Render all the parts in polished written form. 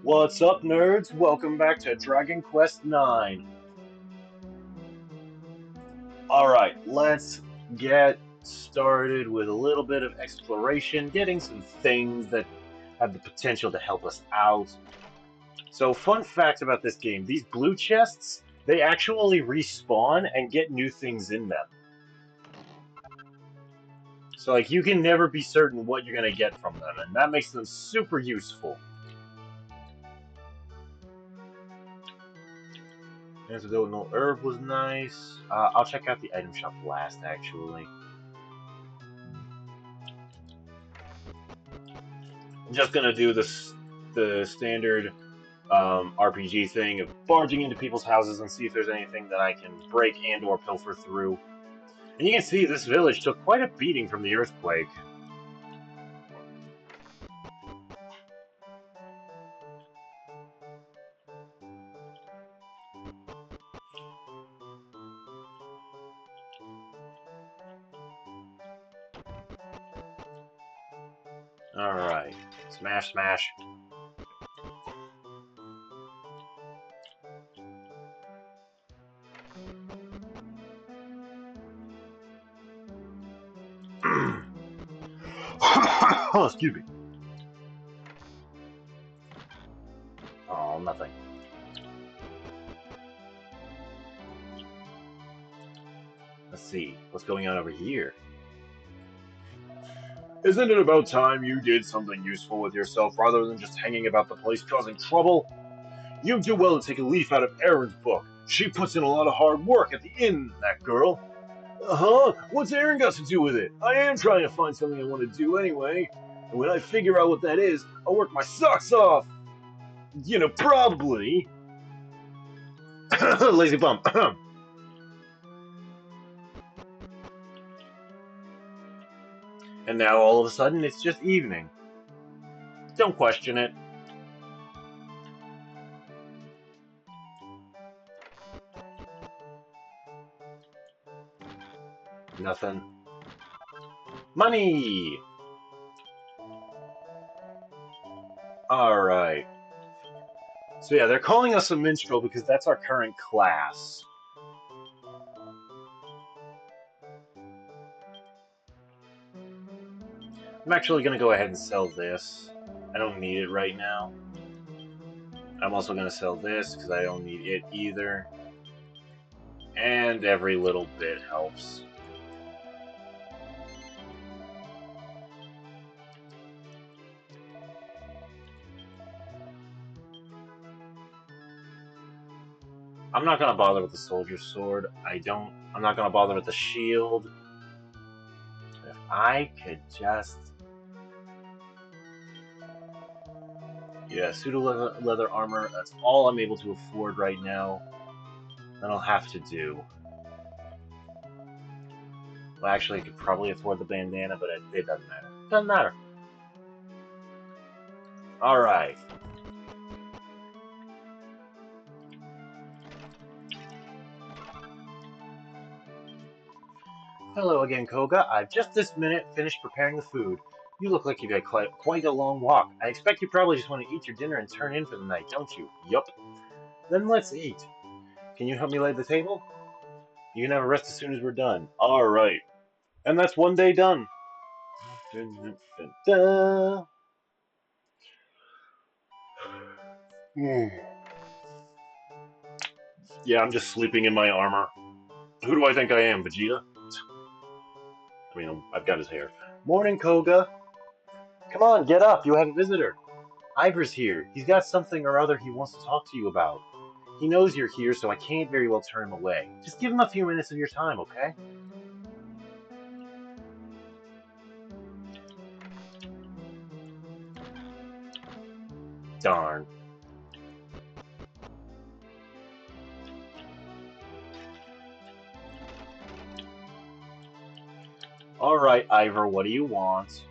What's up, nerds? Welcome back to Dragon Quest IX. Alright, let's get started with a little bit of exploration, getting some things that have the potential to help us out. So, fun fact about this game, these blue chests, they actually respawn and get new things in them. So, like, you can never be certain what you're going to get from them, and that makes them super useful. Antidote herb was nice. I'll check out the item shop last, actually. I'm just gonna do the standard RPG thing of barging into people's houses and see if there's anything that I can break and/or pilfer through. And you can see this village took quite a beating from the earthquake. All right, smash, smash. Oh, excuse me. Oh, nothing. Let's see what's going on over here. Isn't it about time you did something useful with yourself rather than just hanging about the place causing trouble? You do well to take a leaf out of Erin's book. She puts in a lot of hard work at the inn, that girl. Uh-huh. What's Erin got to do with it? I am trying to find something I want to do anyway. And when I figure out what that is, I'll work my socks off. Probably. Lazy bum. And now all of a sudden it's just evening. Don't question it. Nothing. Money! Alright. So yeah, they're calling us a minstrel because that's our current class. I'm actually going to go ahead and sell this. I don't need it right now. I'm also going to sell this because I don't need it either. And every little bit helps. I'm not going to bother with the soldier's sword. I'm not going to bother with the shield. If I could just... Yeah, pseudo leather armor, that's all I'm able to afford right now. Then I'll have to do. Well, actually, I could probably afford the bandana, but it doesn't matter. Doesn't matter. Alright. Hello again, Koga. I've just this minute finished preparing the food. You look like you've had quite a long walk. I expect you probably just want to eat your dinner and turn in for the night, don't you? Yup. Then let's eat. Can you help me lay the table? You can have a rest as soon as we're done. Alright. And that's one day done. Yeah, I'm just sleeping in my armor. Who do I think I am, Vegeta? I mean, I've got his hair. Morning, Koga. Come on, get up. You have a visitor. Ivor's here. He's got something or other he wants to talk to you about. He knows you're here, so I can't very well turn him away. Just give him a few minutes of your time, okay? Darn. Alright, Ivor, what do you want?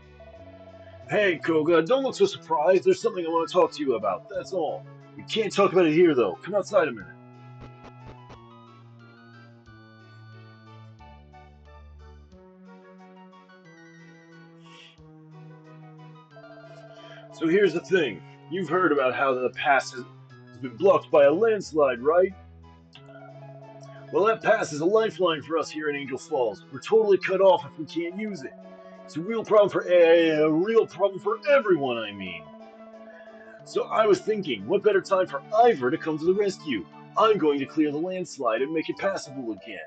Hey, Koga, don't look so surprised. There's something I want to talk to you about, that's all. We can't talk about it here, though. Come outside a minute. So here's the thing. You've heard about how the pass has been blocked by a landslide, right? Well, that pass is a lifeline for us here in Angel Falls. We're totally cut off if we can't use it. It's a real problem for a real problem for everyone, I mean. So I was thinking, what better time for Ivor to come to the rescue? I'm going to clear the landslide and make it passable again.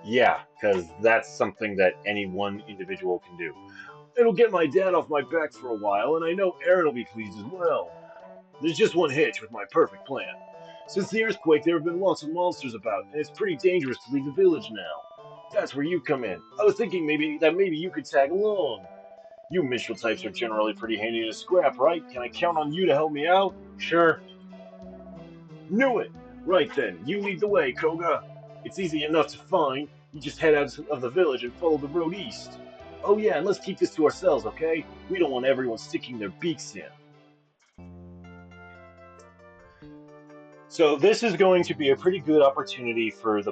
Yeah, because that's something that any one individual can do. It'll get my dad off my back for a while, and I know Aaron will be pleased as well. There's just one hitch with my perfect plan. Since the earthquake, there have been lots of monsters about, and it's pretty dangerous to leave the village now. That's where you come in. I was thinking maybe you could tag along. You Mistral types are generally pretty handy to scrap, right? Can I count on you to help me out? Sure. Knew it! Right then, you lead the way, Koga. It's easy enough to find. You just head out of the village and follow the road east. Oh yeah, and let's keep this to ourselves, okay? We don't want everyone sticking their beaks in. So this is going to be a pretty good opportunity for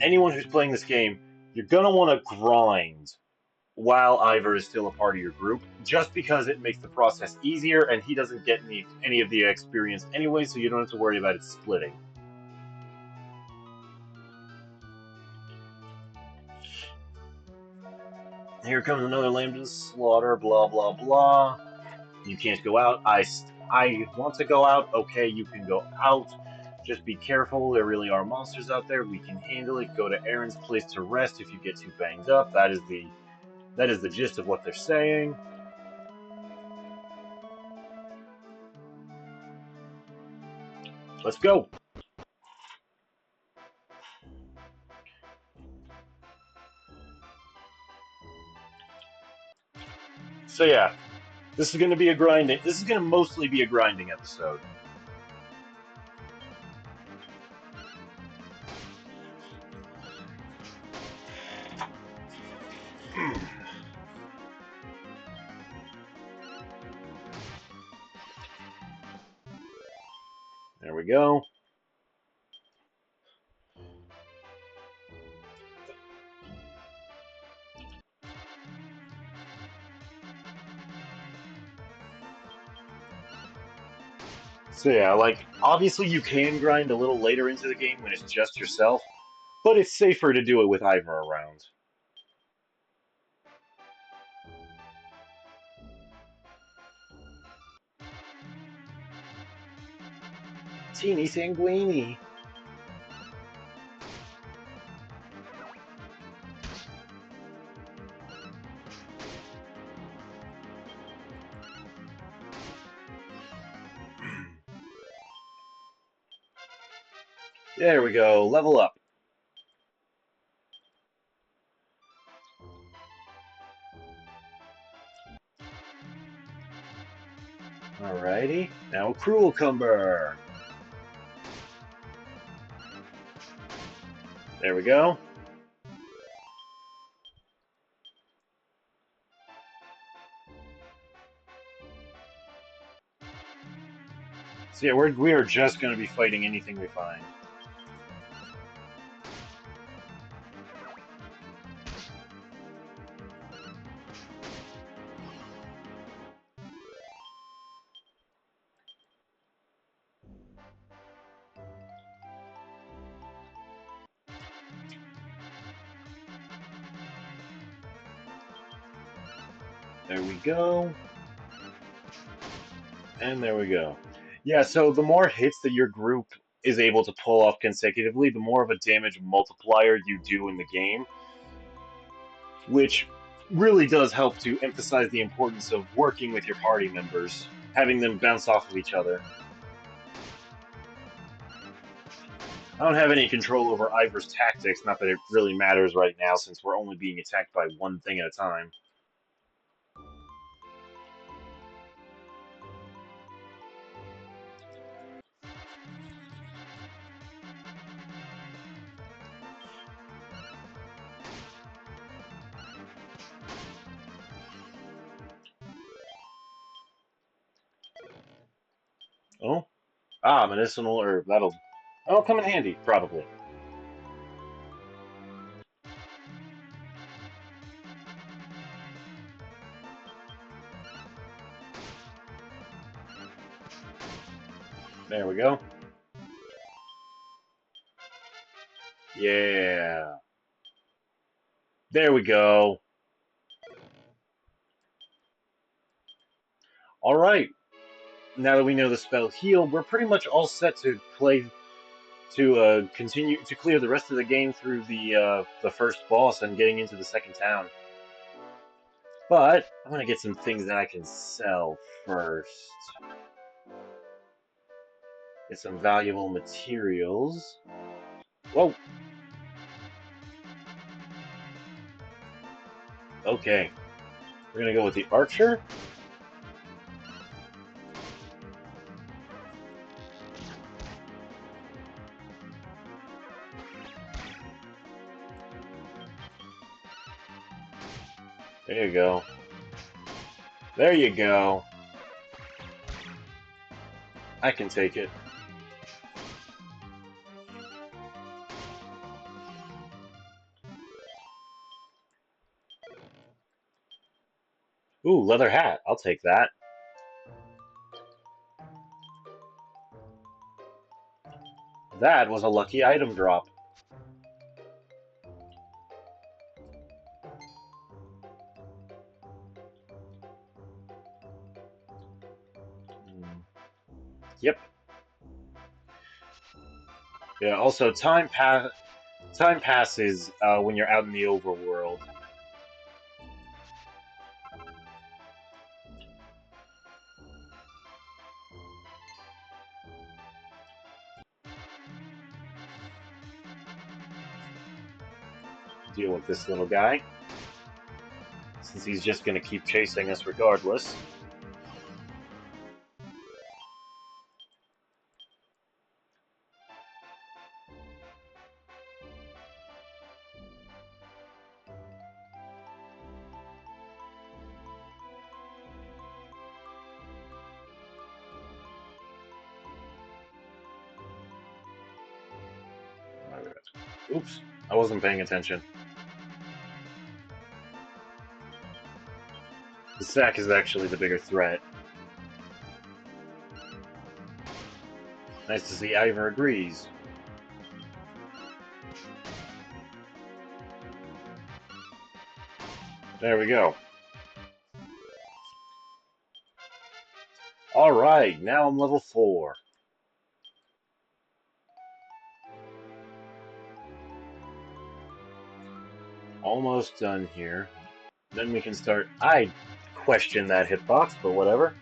anyone who's playing this game. You're gonna want to grind while Ivor is still a part of your group, just because it makes the process easier, and he doesn't get any of the experience anyway, so you don't have to worry about it splitting. Here comes another Lambda slaughter. Blah blah blah. You can't go out. I want to go out. Okay, you can go out. Just be careful. There really are monsters out there. We can handle it. Go to Aaron's place to rest if you get too banged up. That is the gist of what they're saying. Let's go. So yeah, this is going to be a grinding. This is going to mostly be a grinding episode. There we go. So yeah, like obviously you can grind a little later into the game when it's just yourself, but it's safer to do it with Ivor around. Teeny Sanguini. There we go. Level up. Alrighty. Now a Cruel Cumber. There we go. So yeah, we are just going to be fighting anything we find. There we go. And there we go. Yeah, so the more hits that your group is able to pull off consecutively, the more of a damage multiplier you do in the game, which really does help to emphasize the importance of working with your party members, having them bounce off of each other. I don't have any control over Ivor's tactics, not that it really matters right now since we're only being attacked by one thing at a time. Oh? Ah, medicinal herb. That'll come in handy, probably. There we go. Yeah. There we go. All right. Now that we know the spell heal, we're pretty much all set to play to continue to clear the rest of the game through the first boss and getting into the second town. But I'm gonna get some things that I can sell first. Get some valuable materials. Whoa. Okay. We're gonna go with the archer. There you go. There you go. I can take it. Ooh, leather hat. I'll take that. That was a lucky item drop. Yep. Yeah. Also, time passes when you're out in the overworld. Deal with this little guy, since he's just gonna keep chasing us regardless. Oops, I wasn't paying attention. The sack is actually the bigger threat. Nice to see Ivor agrees. There we go. Alright, now I'm level 4. Almost done here. Then we can start... I question that hitbox, but whatever.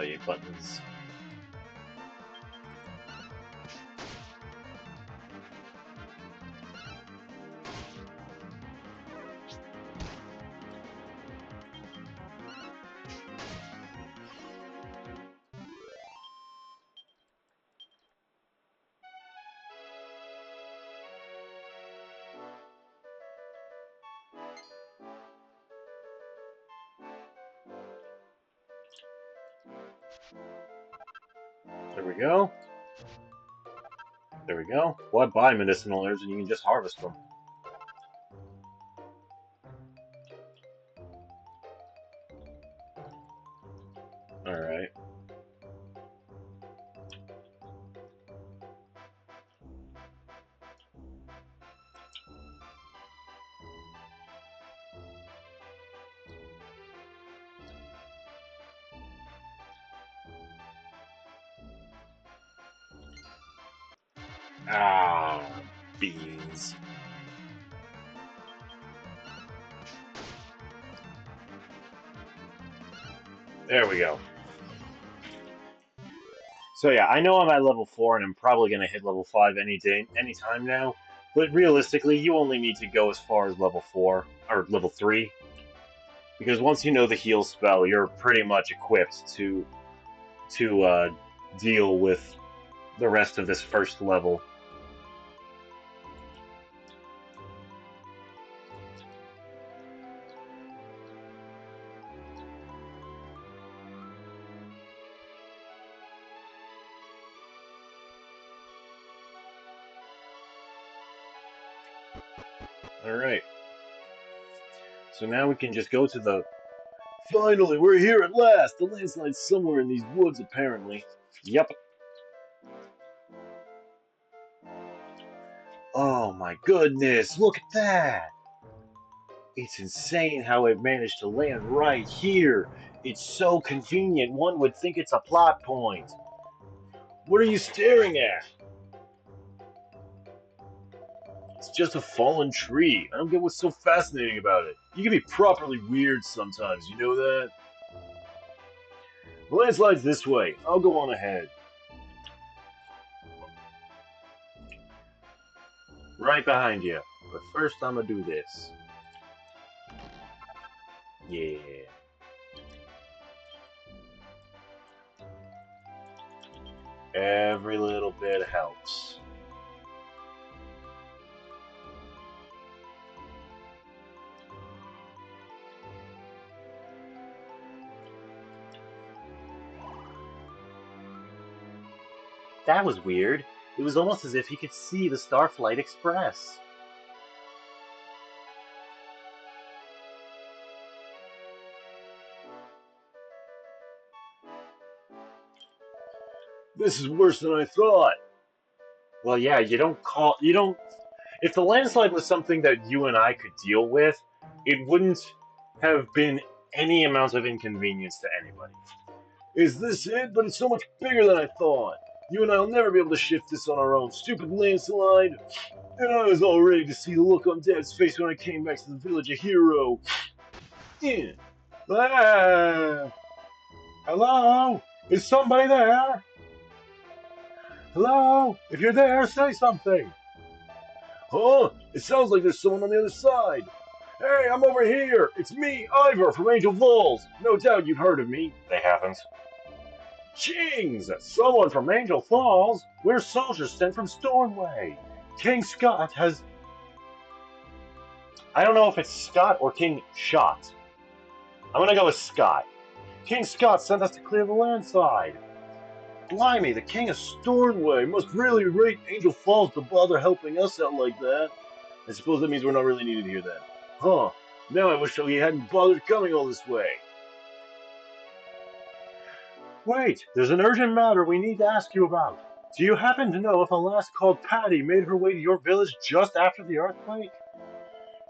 Yeah, buttons. There we go. There we go. Why buy medicinal herbs when you can just harvest them? Alright. Ah, beans. There we go. So yeah, I know I'm at level 4 and I'm probably going to hit level 5 any day, any time now. But realistically, you only need to go as far as level 4, or level 3. Because once you know the heal spell, you're pretty much equipped to to deal with the rest of this first level. Alright, so now we can just go to the... Finally, we're here at last! The landslide's somewhere in these woods, apparently. Yep. Oh my goodness, look at that! It's insane how it managed to land right here. It's so convenient, one would think it's a plot point. What are you staring at? It's just a fallen tree. I don't get what's so fascinating about it. You can be properly weird sometimes, you know that? The landslide's this way. I'll go on ahead. Right behind you. But first I'm gonna do this. Yeah. Every little bit helps. That was weird. It was almost as if he could see the Starflight Express. This is worse than I thought. Well, yeah, you don't, if the landslide was something that you and I could deal with, it wouldn't have been any amount of inconvenience to anybody. Is this it? But it's so much bigger than I thought. You and I will never be able to shift this on our own. Stupid landslide. And I was all ready to see the look on Dad's face when I came back to the village a hero. Yeah. Ah. Hello? Is somebody there? Hello? If you're there, say something. Huh? It sounds like there's someone on the other side. Hey, I'm over here. It's me, Ivor from Angel Falls. No doubt you've heard of me. They haven't. Chings! Someone from Angel Falls? We're soldiers sent from Stornway. King Scott has... I don't know if it's Scott or King Shot. I'm gonna go with Scott. King Scott sent us to clear the landslide. Blimey, the King of Stornway must really rate Angel Falls to bother helping us out like that. I suppose that means we're not really needed here then. Huh. Now I wish that we hadn't bothered coming all this way. Wait, there's an urgent matter we need to ask you about. Do you happen to know if a lass called Patty made her way to your village just after the earthquake?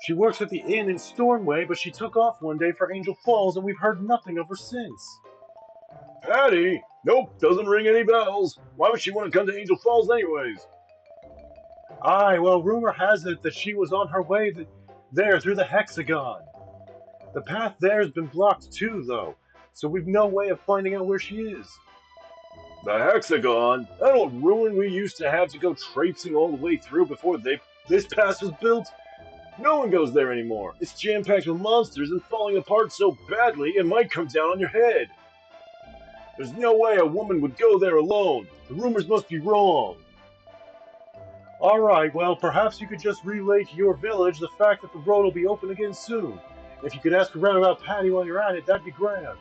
She works at the inn in Stornway, but she took off one day for Angel Falls and we've heard nothing of her since. Patty? Nope, doesn't ring any bells. Why would she want to come to Angel Falls anyways? Aye, well, rumor has it that she was on her way there through the hexagon. The path there's been blocked too, though, so we've no way of finding out where she is. The hexagon? That old ruin we used to have to go traipsing all the way through before this pass was built? No one goes there anymore. It's jam-packed with monsters and falling apart so badly it might come down on your head. There's no way a woman would go there alone. The rumors must be wrong. Alright, well, perhaps you could just relay to your village the fact that the road will be open again soon. If you could ask around about Patty while you're at it, that'd be grand.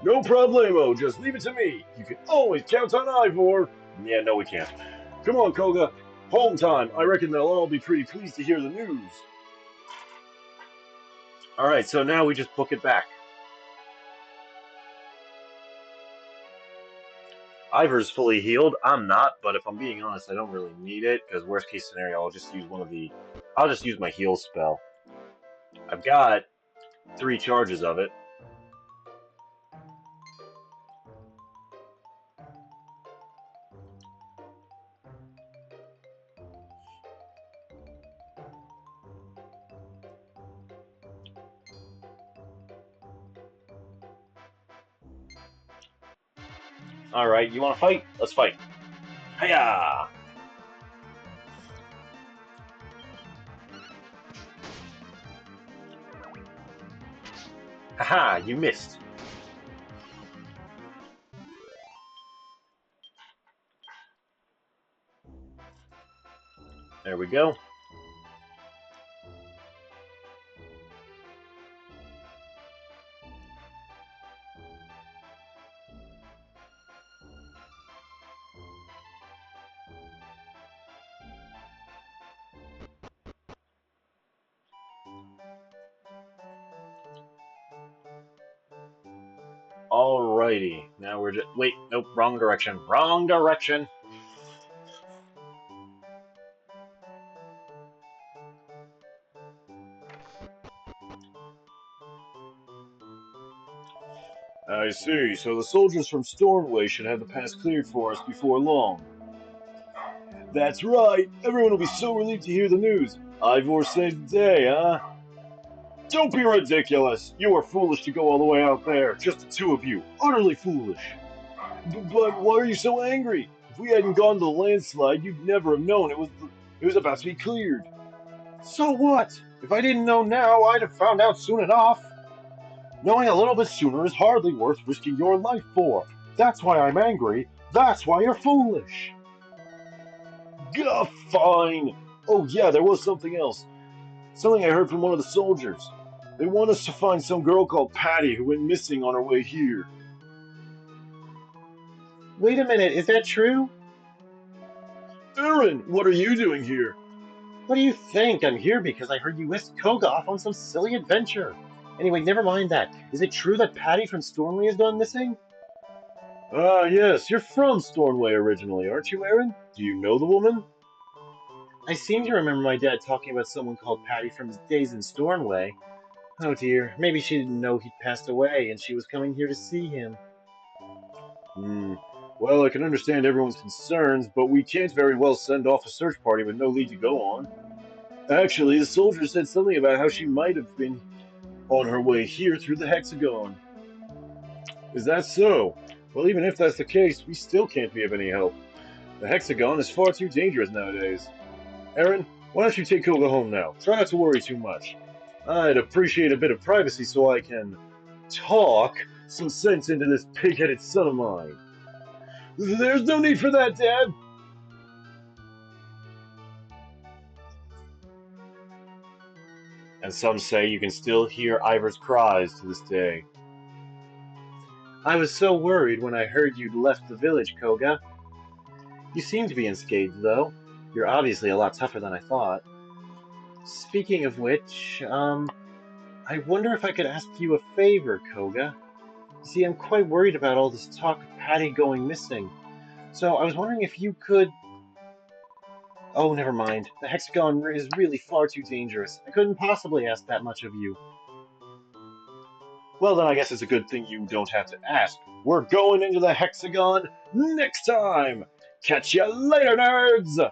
No problemo, just leave it to me. You can always count on Ivor. Yeah, no we can't. Come on, Koga. Home time. I reckon they'll all be pretty pleased to hear the news. Alright, so now we just book it back. Ivor's fully healed. I'm not, but if I'm being honest, I don't really need it, because worst case scenario, I'll just use I'll just use my heal spell. I've got 3 charges of it. Alright, you wanna fight? Let's fight. Hiya! Haha, you missed. There we go. Alrighty, now we're just... Wait, nope, wrong direction. Wrong direction! I see, so the soldiers from Stormway should have the pass cleared for us before long. That's right, everyone will be so relieved to hear the news. Ivor saved the day, huh? Don't be ridiculous! You were foolish to go all the way out there, just the two of you. Utterly foolish. But why are you so angry? If we hadn't gone to the landslide, you'd never have known it was about to be cleared. So what? If I didn't know now, I'd have found out soon enough. Knowing a little bit sooner is hardly worth risking your life for. That's why I'm angry. That's why you're foolish. Gah, fine. Oh yeah, there was something else. Something I heard from one of the soldiers. They want us to find some girl called Patty who went missing on her way here. Wait a minute, is that true? Aaron, what are you doing here? What do you think? I'm here because I heard you whisked Koga off on some silly adventure. Anyway, never mind that. Is it true that Patty from Stormway has gone missing? Ah, yes, you're from Stormway originally, aren't you, Aaron? Do you know the woman? I seem to remember my dad talking about someone called Patty from his days in Stormway. Oh dear, maybe she didn't know he'd passed away and she was coming here to see him. Hmm. Well, I can understand everyone's concerns, but we can't very well send off a search party with no lead to go on. Actually, the soldier said something about how she might have been on her way here through the hexagon. Is that so? Well, even if that's the case, we still can't be of any help. The hexagon is far too dangerous nowadays. Aaron, why don't you take Koga home now? Try not to worry too much. I'd appreciate a bit of privacy so I can talk some sense into this pig-headed son of mine. There's no need for that, Dad! And some say you can still hear Ivor's cries to this day. I was so worried when I heard you'd left the village, Koga. You seem to be unscathed, though. You're obviously a lot tougher than I thought. Speaking of which, I wonder if I could ask you a favor, Koga. See, I'm quite worried about all this talk of Patty going missing. So I was wondering if you could... Oh, never mind. The hexagon is really far too dangerous. I couldn't possibly ask that much of you. Well, then I guess it's a good thing you don't have to ask. We're going into the hexagon next time! Catch ya later, nerds!